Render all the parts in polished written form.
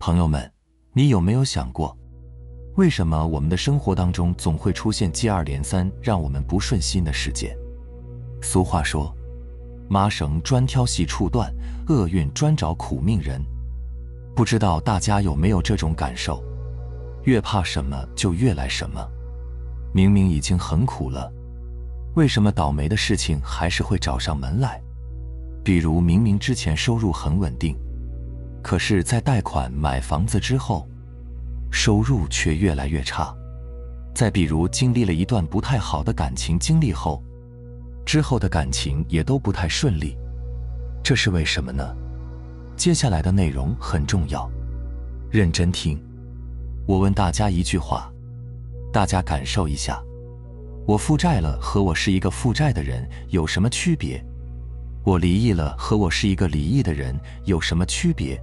朋友们，你有没有想过，为什么我们的生活当中总会出现接二连三让我们不顺心的事件？俗话说，麻绳专挑细处断，厄运专找苦命人。不知道大家有没有这种感受？越怕什么就越来什么。明明已经很苦了，为什么倒霉的事情还是会找上门来？比如明明之前收入很稳定，可是在贷款买房子之后，收入却越来越差。再比如经历了一段不太好的感情经历后，之后的感情也都不太顺利，这是为什么呢？接下来的内容很重要，认真听。我问大家一句话，大家感受一下，我负债了和我是一个负债的人有什么区别？我离异了和我是一个离异的人有什么区别？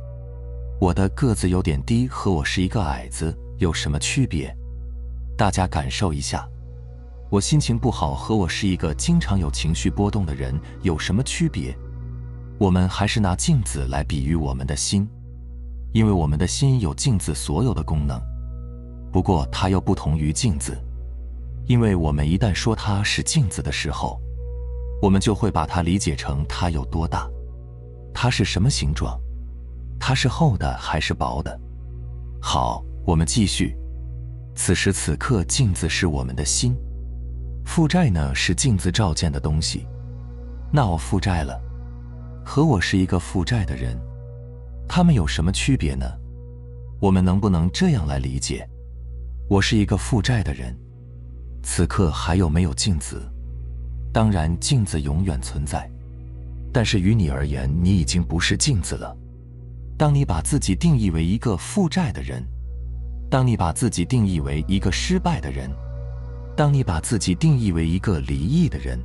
我的个子有点低和我是一个矮子有什么区别？大家感受一下，我心情不好和我是一个经常有情绪波动的人有什么区别？我们还是拿镜子来比喻我们的心，因为我们的心有镜子所有的功能，不过它又不同于镜子，因为我们一旦说它是镜子的时候，我们就会把它理解成它有多大，它是什么形状，它是厚的还是薄的。好，我们继续。此时此刻，镜子是我们的心，负债呢是镜子照见的东西。那我负债了，和我是一个负债的人，他们有什么区别呢？我们能不能这样来理解？我是一个负债的人，此刻还有没有镜子？当然，镜子永远存在，但是于你而言，你已经不是镜子了。当你把自己定义为一个负债的人，当你把自己定义为一个失败的人，当你把自己定义为一个离异的人，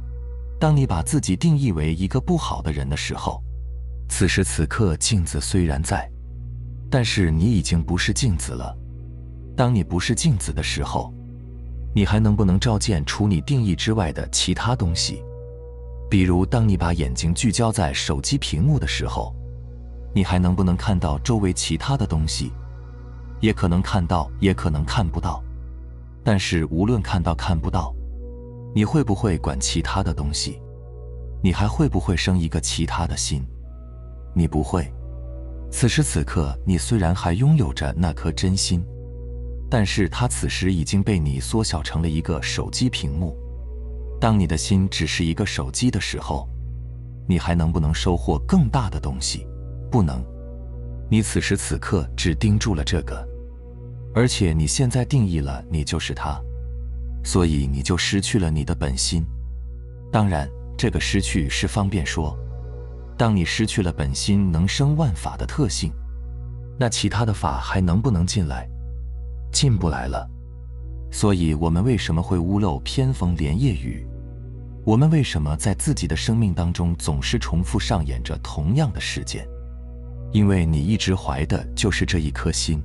当你把自己定义为一个不好的人的时候，此时此刻镜子虽然在，但是你已经不是镜子了。当你不是镜子的时候，你还能不能照见除你定义之外的其他东西？比如当你把眼睛聚焦在手机屏幕的时候，你还能不能看到周围其他的东西？也可能看到，也可能看不到。但是无论看到看不到，你会不会管其他的东西？你还会不会生一个其他的心？你不会。此时此刻，你虽然还拥有着那颗真心，但是它此时已经被你缩小成了一个手机屏幕。当你的心只是一个手机的时候，你还能不能收获更大的东西？不能。你此时此刻只盯住了这个，而且你现在定义了你就是它，所以你就失去了你的本心。当然，这个失去是方便说，当你失去了本心能生万法的特性，那其他的法还能不能进来？进不来了。所以我们为什么会屋漏偏逢连夜雨？我们为什么在自己的生命当中总是重复上演着同样的事件？因为你一直怀的就是这一颗心。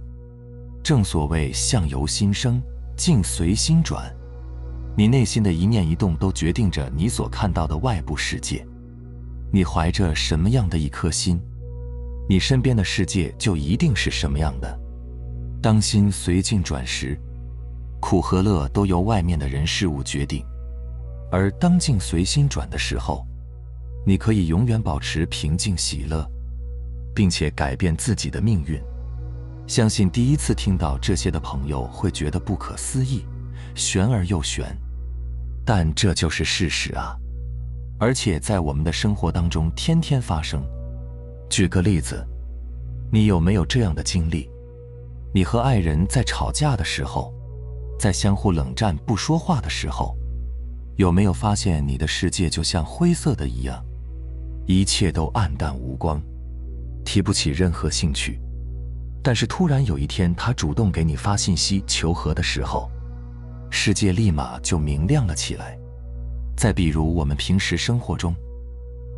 正所谓相由心生，境随心转。你内心的一念一动都决定着你所看到的外部世界。你怀着什么样的一颗心，你身边的世界就一定是什么样的。当心随境转时，苦和乐都由外面的人事物决定，而当境随心转的时候，你可以永远保持平静喜乐，并且改变自己的命运。相信第一次听到这些的朋友会觉得不可思议，玄而又玄，但这就是事实啊！而且在我们的生活当中天天发生。举个例子，你有没有这样的经历？你和爱人在吵架的时候，在相互冷战不说话的时候，有没有发现你的世界就像灰色的一样，一切都暗淡无光，提不起任何兴趣？但是突然有一天他主动给你发信息求和的时候，世界立马就明亮了起来。再比如我们平时生活中，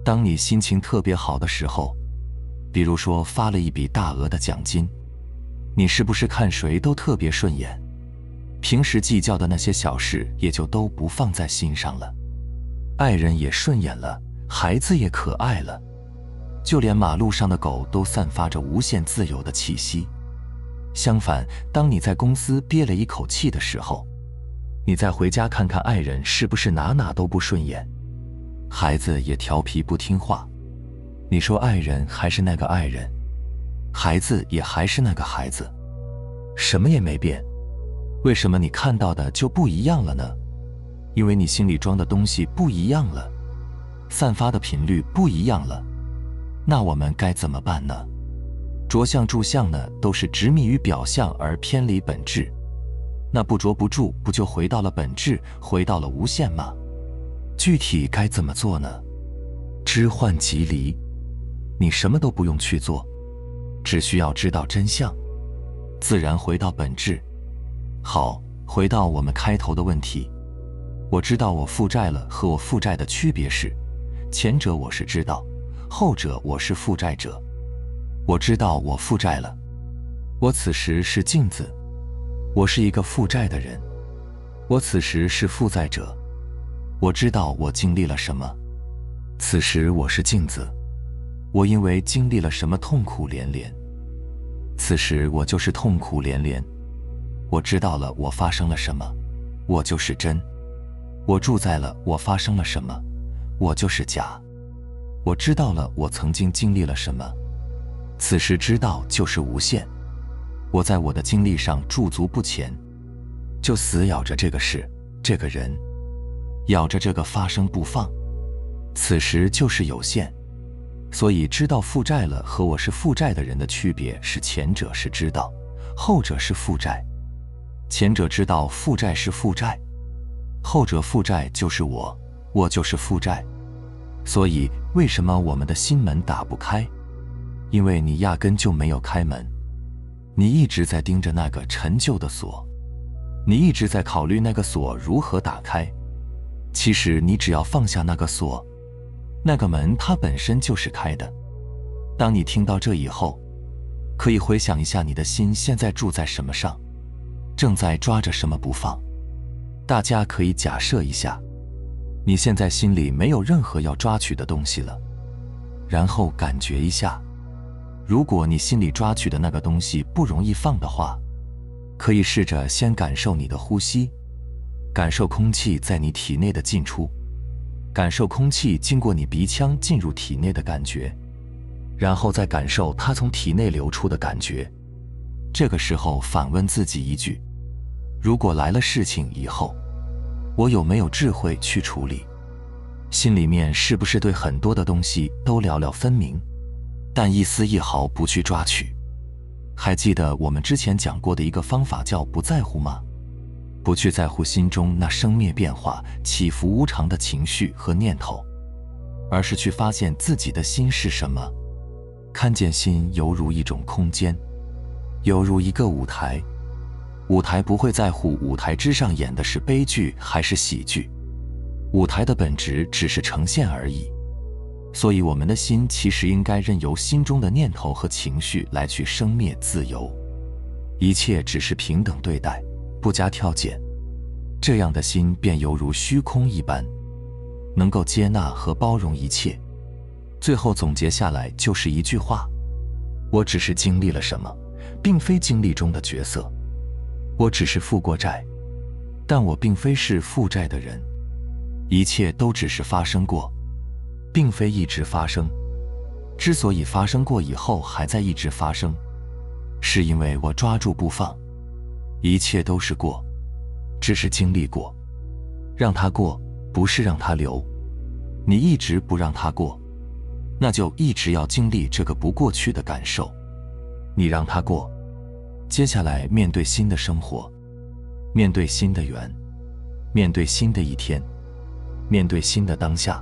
当你心情特别好的时候，比如说发了一笔大额的奖金，你是不是看谁都特别顺眼？平时计较的那些小事也就都不放在心上了，爱人也顺眼了，孩子也可爱了，就连马路上的狗都散发着无限自由的气息。相反，当你在公司憋了一口气的时候，你再回家看看爱人是不是哪哪都不顺眼，孩子也调皮不听话，你说爱人还是那个爱人，孩子也还是那个孩子，什么也没变。为什么你看到的就不一样了呢？因为你心里装的东西不一样了，散发的频率不一样了。那我们该怎么办呢？着相住相呢，都是执迷于表象而偏离本质。那不着不住，不就回到了本质，回到了无限吗？具体该怎么做呢？知幻即离，你什么都不用去做，只需要知道真相，自然回到本质。好，回到我们开头的问题，我知道我负债了和我负债的区别是，前者我是知道，后者我是负债者。我知道我负债了，我此时是镜子，我是一个负债的人，我此时是负债者。我知道我经历了什么，此时我是镜子，我因为经历了什么痛苦连连，此时我就是痛苦连连。我知道了我发生了什么，我就是真。我住在了我发生了什么，我就是假。我知道了我曾经经历了什么，此时知道就是无限。我在我的经历上驻足不前，就死咬着这个事，这个人，咬着这个发生不放，此时就是有限。所以知道负债了和我是负债的人的区别是，前者是知道，后者是负债。前者知道负债是负债，后者负债就是我，我就是负债。所以为什么我们的心门打不开？因为你压根就没有开门，你一直在盯着那个陈旧的锁，你一直在考虑那个锁如何打开。其实你只要放下那个锁，那个门它本身就是开的。当你听到这以后，可以回想一下你的心现在住在什么上，正在抓着什么不放。大家可以假设一下，你现在心里没有任何要抓取的东西了，然后感觉一下，如果你心里抓取的那个东西不容易放的话，可以试着先感受你的呼吸，感受空气在你体内的进出，感受空气经过你鼻腔进入体内的感觉，然后再感受它从体内流出的感觉。这个时候反问自己一句，如果来了事情以后，我有没有智慧去处理？心里面是不是对很多的东西都了了分明，但一丝一毫不去抓取？还记得我们之前讲过的一个方法叫不在乎吗？不去在乎心中那生灭变化、起伏无常的情绪和念头，而是去发现自己的心是什么。看见心犹如一种空间，犹如一个舞台。舞台不会在乎舞台之上演的是悲剧还是喜剧，舞台的本质只是呈现而已。所以我们的心其实应该任由心中的念头和情绪来去生灭自由，一切只是平等对待，不加挑拣。这样的心便犹如虚空一般，能够接纳和包容一切。最后总结下来就是一句话：我只是经历了什么，并非经历中的角色。我只是负过债，但我并非是负债的人。一切都只是发生过，并非一直发生。之所以发生过以后还在一直发生，是因为我抓住不放。一切都是过，只是经历过。让它过，不是让它留。你一直不让它过，那就一直要经历这个不过去的感受。你让它过，接下来面对新的生活，面对新的缘，面对新的一天，面对新的当下，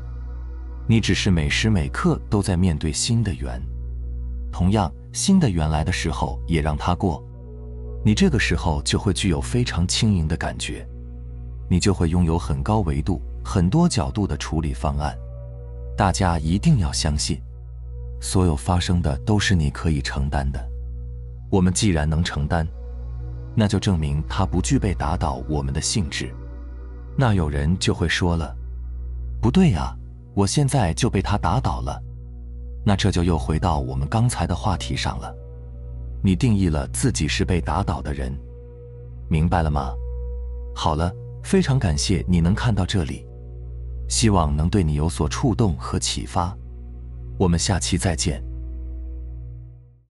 你只是每时每刻都在面对新的缘。同样，新的缘来的时候也让它过，你这个时候就会具有非常轻盈的感觉，你就会拥有很高维度、很多角度的处理方案。大家一定要相信，所有发生的都是你可以承担的。我们既然能承担，那就证明它不具备打倒我们的性质。那有人就会说了，不对呀，我现在就被他打倒了。那这就又回到我们刚才的话题上了。你定义了自己是被打倒的人，明白了吗？好了，非常感谢你能看到这里，希望能对你有所触动和启发。我们下期再见。